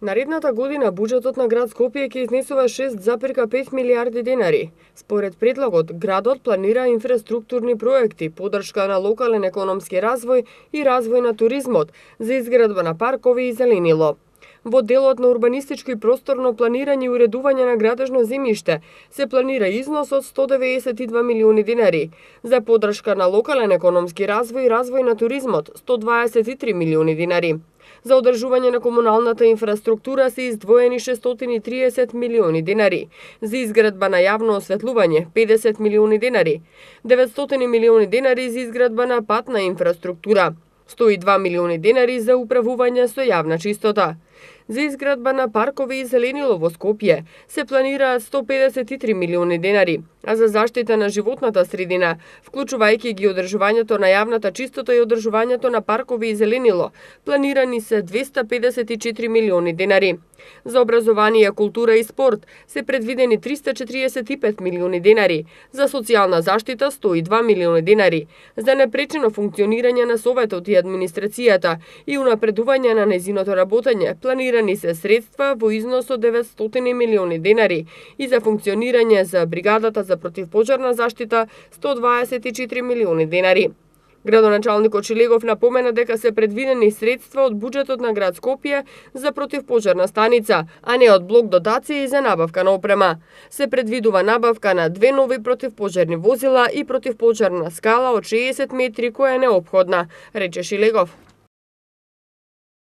Наредната година буџетот на град Скопје ќе изнесува 6,5 милиарди денари. Според предлогот, градот планира инфраструктурни проекти, подршка на локален економски развој и развој на туризмот за изградба на паркови и зеленило. Во делот на урбанистичко и просторно планирање и уредување на градежно земјиште се планира износ од 192 милиони денари, за подршка на локален економски развој и развој на туризмот 123 милиони денари. За одржување на комуналната инфраструктура се издвоени 630 милиони денари, за изградба на јавно осветлување 50 милиони денари, 900 милиони денари за изградба на патна инфраструктура, 102 милиони денари за управување со јавна чистота. За изградба на паркови и зеленило во Скопје се планираат 153 милиони денари, а за заштита на животната средина, вклучувајќи ги одржувањето на јавната чистота и одржувањето на паркови и зеленило, планирани се 254 милиони денари. За образование, култура и спорт се предвидени 345 милиони денари, за социјална заштита 102 милиони денари, за непречено функционирање на Советот и администрацијата и унапредување на незиното работење, планирани се средства во износ од 900 милиони денари и за функционирање за бригадата за противпожарна заштита 124 милиони денари. Градоначалникот Шилегов напомена дека се предвидени средства од буџетот на град Скопје за противпожарна станица, а не од блок дотации за набавка на опрема. Се предвидува набавка на 2 нови противпожарни возила и противпожарна скала од 60 метри која е неопходна, рече Шилегов.